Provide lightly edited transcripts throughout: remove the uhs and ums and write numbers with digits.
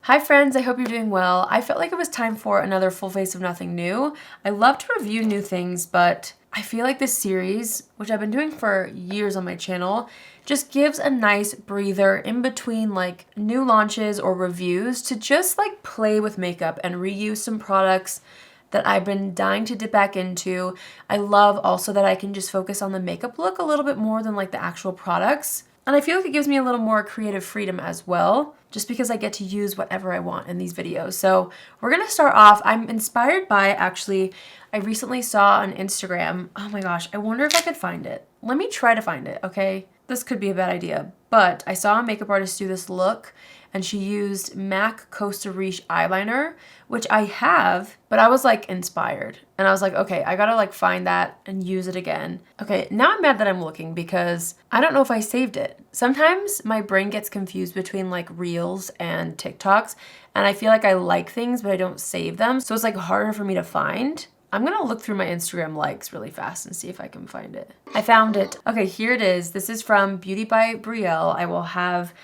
Hi friends, I hope you're doing well. I felt like it was time for another full face of nothing new. I love to review new things, but I feel like this series, which I've been doing for years on my channel, just gives a nice breather in between like new launches or reviews to just like play with makeup and reuse some products that I've been dying to dip back into. I love also that I can just focus on the makeup look a little bit more than like the actual products. And I feel like it gives me a little more creative freedom as well, just because I get to use whatever I want in these videos. So we're gonna start off, I'm inspired by, actually, I recently saw on Instagram, oh my gosh, I wonder if I could find it. Let me try to find it, okay? This could be a bad idea, but I saw a makeup artist do this look and she used MAC Costa Riche eyeliner, which I have, but I was like inspired. And I was like, okay, I gotta like find that and use it again. Okay, now I'm mad that I'm looking because I don't know if I saved it. Sometimes my brain gets confused between like Reels and TikToks, and I feel like I like things, but I don't save them. So it's like harder for me to find. I'm gonna look through my Instagram likes really fast and see if I can find it. I found it. Okay, here it is. This is from Beauty by Brielle. I will have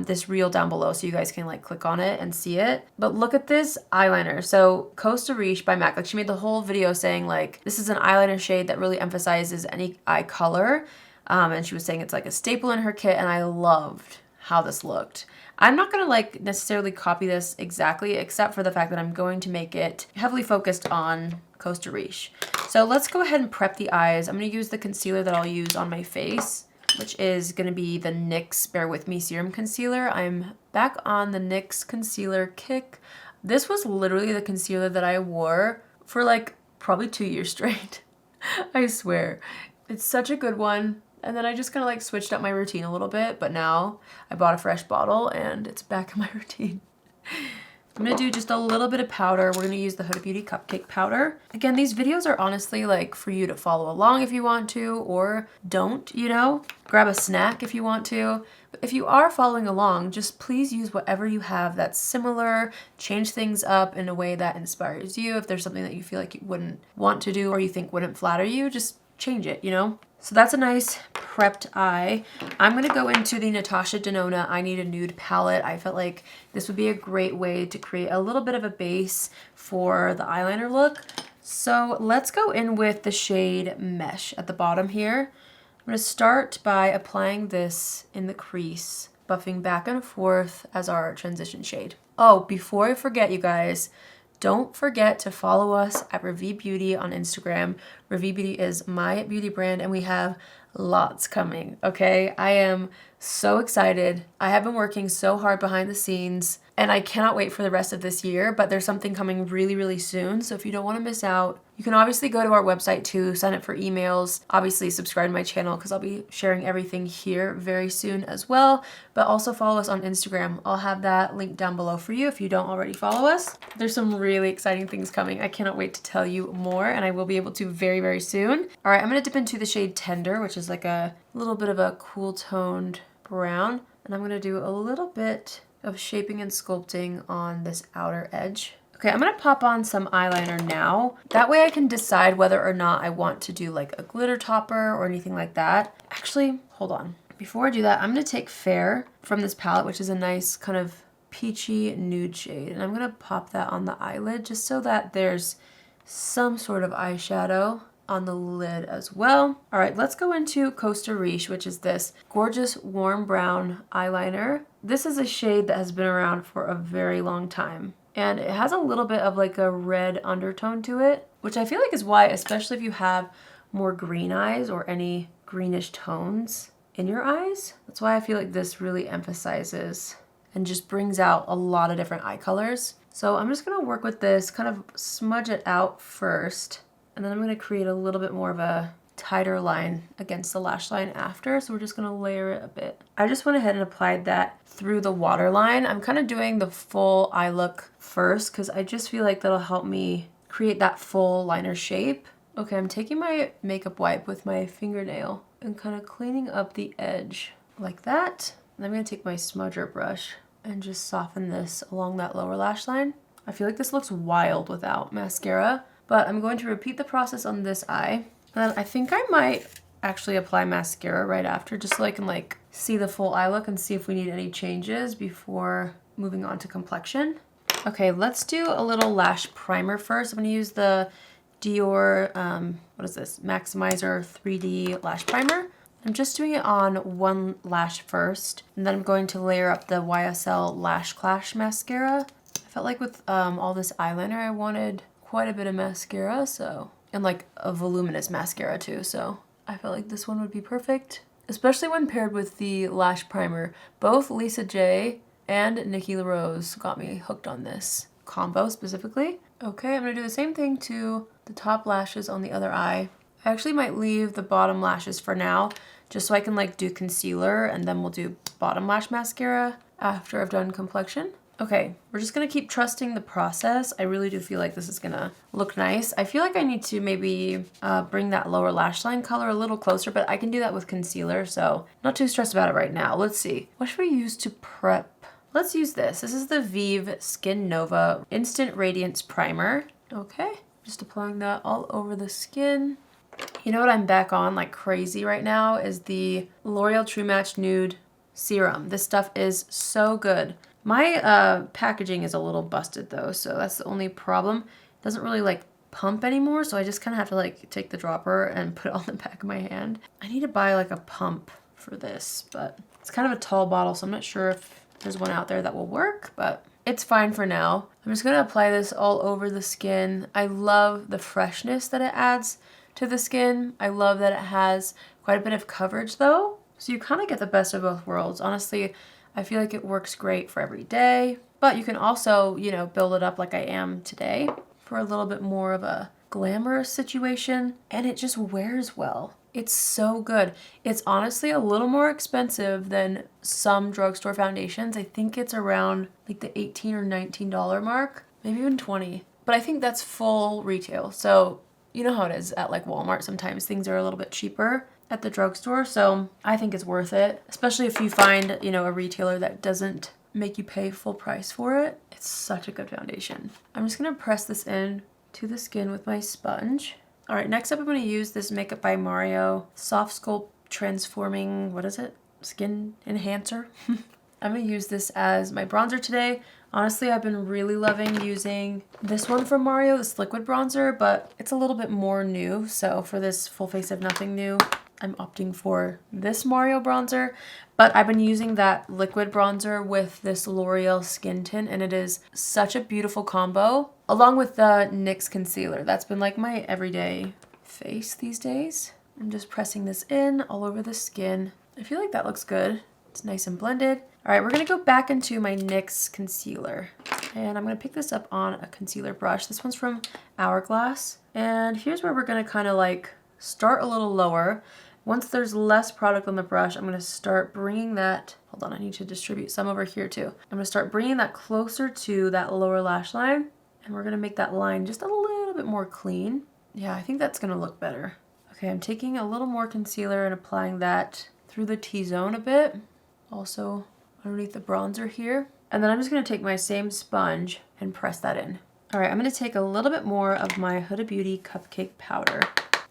this reel down below so you guys can like click on it and see it. But look at this eyeliner. So Costa Riche by MAC, like she made the whole video saying like, this is an eyeliner shade that really emphasizes any eye color. And she was saying it's like a staple in her kit, and I loved how this looked. I'm not gonna like necessarily copy this exactly, except for the fact that I'm going to make it heavily focused on Costa Riche. So let's go ahead and prep the eyes. I'm gonna use the concealer that I'll use on my face, which is gonna be the NYX Bear With Me Serum Concealer. I'm back on the NYX concealer kick. This was literally the concealer that I wore for like probably 2 years straight. I swear. It's such a good one. And then I just kind of like switched up my routine a little bit, but now I bought a fresh bottle and it's back in my routine. I'm gonna do just a little bit of powder. We're gonna use the Huda Beauty Cupcake powder. Again, these videos are honestly like for you to follow along if you want to, or don't, you know? Grab a snack if you want to. But if you are following along, just please use whatever you have that's similar, change things up in a way that inspires you. If there's something that you feel like you wouldn't want to do or you think wouldn't flatter you, just change it, you know? So that's a nice prepped eye. I'm gonna go into the NATASHA DENONA I Need a Nude palette. I felt like this would be a great way to create a little bit of a base for the eyeliner look. So let's go in with the shade Mesh at the bottom here. I'm gonna start by applying this in the crease, buffing back and forth as our transition shade. Oh, before I forget, you guys, don't forget to follow us at Revive Beauty on Instagram. Revive Beauty is my beauty brand and we have lots coming, okay? I am so excited. I have been working so hard behind the scenes and I cannot wait for the rest of this year, but there's something coming really, really soon. So if you don't want to miss out, you can obviously go to our website too, sign up for emails, obviously subscribe to my channel because I'll be sharing everything here very soon as well, but also follow us on Instagram. I'll have that link down below for you if you don't already follow us. There's some really exciting things coming. I cannot wait to tell you more, and I will be able to very, very soon. All right, I'm gonna dip into the shade Tender, which is like a little bit of a cool toned brown, and I'm gonna do a little bit of shaping and sculpting on this outer edge. Okay, I'm gonna pop on some eyeliner now. That way I can decide whether or not I want to do like a glitter topper or anything like that. Actually, hold on. Before I do that, I'm gonna take Fair from this palette, which is a nice kind of peachy nude shade, and I'm gonna pop that on the eyelid just so that there's some sort of eyeshadow on the lid as well. All right, let's go into Costa Riche, which is this gorgeous warm brown eyeliner. This is a shade that has been around for a very long time, and it has a little bit of like a red undertone to it, which I feel like is why, especially if you have more green eyes or any greenish tones in your eyes, that's why I feel like this really emphasizes and just brings out a lot of different eye colors. So I'm just gonna work with this, kind of smudge it out first, and then I'm gonna create a little bit more of a tighter line against the lash line after, so we're just gonna layer it a bit. I just went ahead and applied that through the waterline. I'm kind of doing the full eye look first because I just feel like that'll help me create that full liner shape. Okay, I'm taking my makeup wipe with my fingernail and kind of cleaning up the edge like that. And I'm gonna take my smudger brush and just soften this along that lower lash line. I feel like this looks wild without mascara, but I'm going to repeat the process on this eye. And then I think I might actually apply mascara right after, just so I can like see the full eye look and see if we need any changes before moving on to complexion. Okay, let's do a little lash primer first. I'm gonna use the Dior, what is this? Maximizer 3D Lash Primer. I'm just doing it on one lash first, and then I'm going to layer up the YSL Lash Clash Mascara. I felt like with all this eyeliner, I wanted quite a bit of mascara, so, and like a voluminous mascara too, so I felt like this one would be perfect, especially when paired with the lash primer. Both Lisa J and Nikki LaRose got me hooked on this combo specifically. Okay, I'm gonna do the same thing to the top lashes on the other eye. I actually might leave the bottom lashes for now, just so I can like do concealer, and then we'll do bottom lash mascara after I've done complexion. Okay, we're just gonna keep trusting the process. I really do feel like this is gonna look nice. I feel like I need to maybe bring that lower lash line color a little closer, but I can do that with concealer, so not too stressed about it right now. Let's see. What should we use to prep? Let's use this. This is the VIEVE Skin Nova Instant Radiance Primer. Okay, just applying that all over the skin. You know what I'm back on like crazy right now is the L'Oreal True Match Nude Serum. This stuff is so good. My packaging is a little busted though, so that's the only problem. It doesn't really like pump anymore, so I just kind of have to like take the dropper and put it on the back of my hand. I need to buy like a pump for this, but it's kind of a tall bottle, so I'm not sure if there's one out there that will work, but it's fine for now. I'm just gonna apply this all over the skin. I love the freshness that it adds to the skin. I love that it has quite a bit of coverage though, so you kind of get the best of both worlds. Honestly, I feel like it works great for every day, but you can also, you know, build it up like I am today for a little bit more of a glamorous situation, and it just wears well. It's so good. It's honestly a little more expensive than some drugstore foundations. I think it's around like the $18 or $19 mark, maybe even 20. But I think that's full retail. So you know how it is at like Walmart. Sometimes things are a little bit cheaper at the drugstore. So I think it's worth it, especially if you find, you know, a retailer that doesn't make you pay full price for it. It's such a good foundation. I'm just gonna press this in to the skin with my sponge. All right, next up I'm gonna use this Makeup by Mario Softsculpt Transforming, what is it? Skin Enhancer. I'm gonna use this as my bronzer today. Honestly, I've been really loving using this one from Mario, this liquid bronzer, but it's a little bit more new. So for this full face of nothing new, I'm opting for this Mario bronzer, but I've been using that liquid bronzer with this L'Oreal skin tint, and it is such a beautiful combo, along with the NYX concealer. That's been like my everyday face these days. I'm just pressing this in all over the skin. I feel like that looks good. It's nice and blended. All right, we're gonna go back into my NYX concealer, and I'm gonna pick this up on a concealer brush. This one's from Hourglass, and here's where we're gonna kind of like start a little lower. Once there's less product on the brush, I'm gonna start bringing that, hold on, I need to distribute some over here too. I'm gonna start bringing that closer to that lower lash line, and we're gonna make that line just a little bit more clean. Yeah, I think that's gonna look better. Okay, I'm taking a little more concealer and applying that through the T-zone a bit, also underneath the bronzer here. And then I'm just gonna take my same sponge and press that in. All right, I'm gonna take a little bit more of my Huda Beauty Cupcake Powder,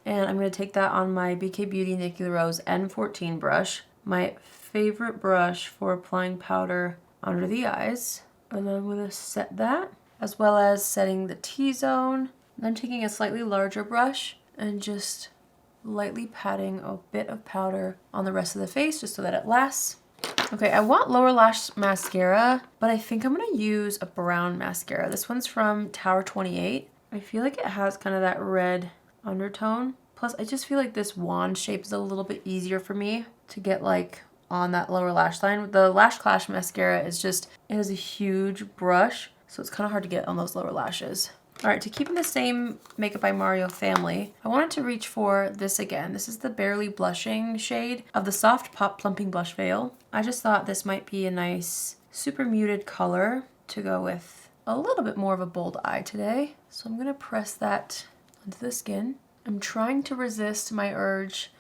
and I'm gonna take that on my BK Beauty Nikki LaRose N14 brush, my favorite brush for applying powder under the eyes. And then I'm gonna set that, as well as setting the T-zone. Then taking a slightly larger brush and just lightly patting a bit of powder on the rest of the face just so that it lasts. Okay, I want lower lash mascara, but I think I'm gonna use a brown mascara. This one's from Tower 28. I feel like it has kind of that red undertone. Plus, I just feel like this wand shape is a little bit easier for me to get like on that lower lash line. The Lash Clash mascara is just, it is a huge brush, so it's kind of hard to get on those lower lashes. All right, to keep in the same Makeup by Mario family, I wanted to reach for this again. This is the Barely Blushing shade of the Soft Pop Plumping Blush Veil. I just thought this might be a nice, super muted color to go with a little bit more of a bold eye today. So I'm gonna press that onto the skin. I'm trying to resist my urge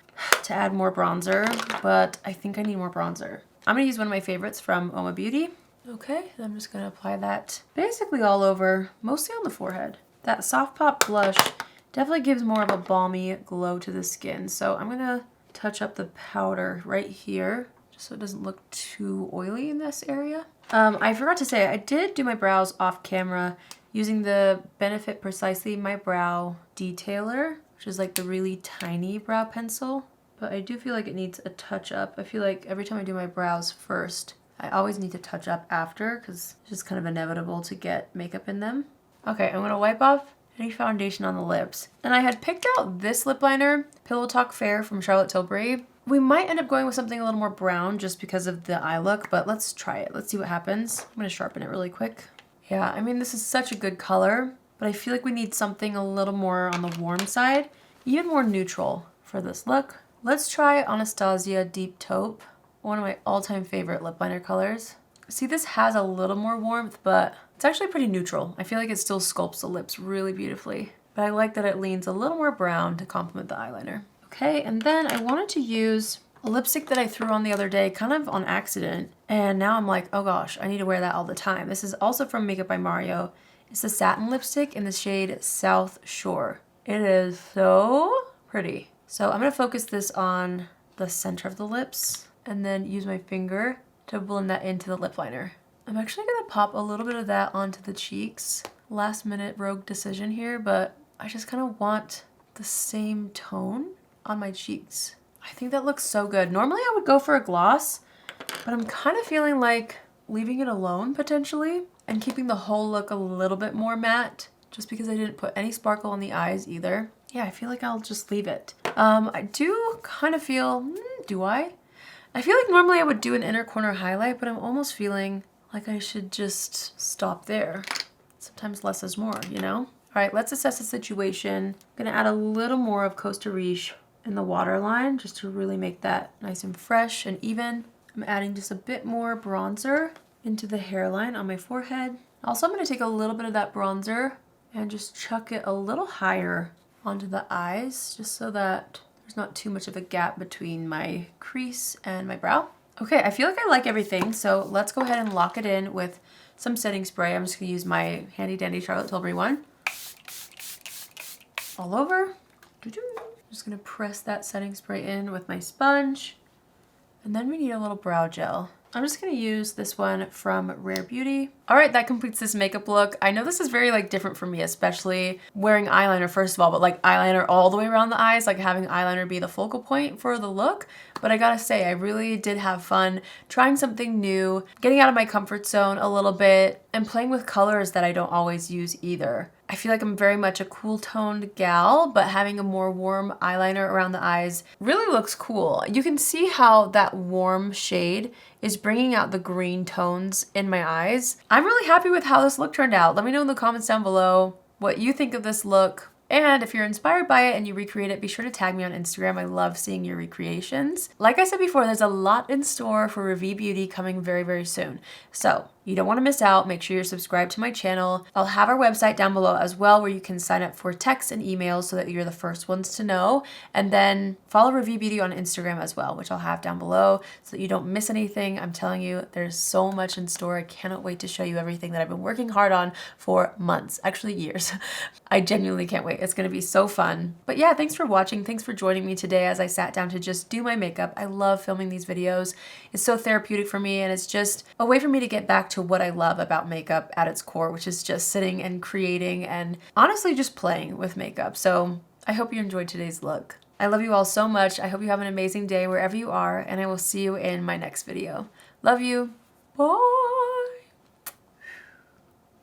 to add more bronzer, but I think I need more bronzer. I'm gonna use one of my favorites from Oma Beauty. Okay, I'm just gonna apply that basically all over, mostly on the forehead. That Soft Pop blush definitely gives more of a balmy glow to the skin, so I'm gonna touch up the powder right here, just so it doesn't look too oily in this area. I forgot to say, I did do my brows off camera using the Benefit Precisely My Brow Detailer, which is like the really tiny brow pencil. But I do feel like it needs a touch up. I feel like every time I do my brows first, I always need to touch up after because it's just kind of inevitable to get makeup in them. Okay, I'm gonna wipe off any foundation on the lips. And I had picked out this lip liner, Pillow Talk Fair from Charlotte Tilbury. We might end up going with something a little more brown just because of the eye look, but let's try it. Let's see what happens. I'm gonna sharpen it really quick. Yeah, I mean, this is such a good color, but I feel like we need something a little more on the warm side, even more neutral for this look. Let's try Anastasia Deep Taupe, one of my all-time favorite lip liner colors. See, this has a little more warmth, but it's actually pretty neutral. I feel like it still sculpts the lips really beautifully, but I like that it leans a little more brown to complement the eyeliner. Okay, and then I wanted to use a lipstick that I threw on the other day, kind of on accident, and now I'm like, oh gosh, I need to wear that all the time. This is also from Makeup by Mario. It's a satin lipstick in the shade South Shore. It is so pretty. So I'm gonna focus this on the center of the lips and then use my finger to blend that into the lip liner. I'm actually gonna pop a little bit of that onto the cheeks. Last minute rogue decision here, but I just kind of want the same tone on my cheeks. I think that looks so good. Normally I would go for a gloss, but I'm kind of feeling like leaving it alone potentially and keeping the whole look a little bit more matte just because I didn't put any sparkle on the eyes either. Yeah, I feel like I'll just leave it. I do kind of feel, do I? I feel like normally I would do an inner corner highlight, but I'm almost feeling like I should just stop there. Sometimes less is more, you know? All right, let's assess the situation. I'm gonna add a little more of Costa Riche in the waterline just to really make that nice and fresh and even. I'm adding just a bit more bronzer into the hairline on my forehead. Also, I'm gonna take a little bit of that bronzer and just chuck it a little higher onto the eyes just so that there's not too much of a gap between my crease and my brow. Okay, I feel like I like everything, so let's go ahead and lock it in with some setting spray. I'm just gonna use my handy dandy Charlotte Tilbury one. All over. Just gonna press that setting spray in with my sponge. And then we need a little brow gel. I'm just gonna use this one from Rare Beauty. All right, that completes this makeup look. I know this is very like different for me, especially wearing eyeliner first of all, but like eyeliner all the way around the eyes, like having eyeliner be the focal point for the look. But I gotta say, I really did have fun trying something new, getting out of my comfort zone a little bit, and playing with colors that I don't always use either. I feel like I'm very much a cool toned gal, but having a more warm eyeliner around the eyes really looks cool. You can see how that warm shade is bringing out the green tones in my eyes. I'm really happy with how this look turned out. Let me know in the comments down below what you think of this look. And if you're inspired by it and you recreate it, be sure to tag me on Instagram. I love seeing your recreations. Like I said before, there's a lot in store for Revie Beauty coming very, very soon. So you don't want to miss out. Make sure you're subscribed to my channel. I'll have our website down below as well where you can sign up for texts and emails so that you're the first ones to know. And then follow Revie Beauty on Instagram as well, which I'll have down below so that you don't miss anything. I'm telling you, there's so much in store. I cannot wait to show you everything that I've been working hard on for months, actually years. I genuinely can't wait. It's gonna be so fun. But yeah, thanks for watching. Thanks for joining me today as I sat down to just do my makeup. I love filming these videos. It's so therapeutic for me and it's just a way for me to get back to what I love about makeup at its core, which is just sitting and creating and honestly just playing with makeup. So I hope you enjoyed today's look. I love you all so much. I hope you have an amazing day wherever you are and I will see you in my next video. Love you. Bye.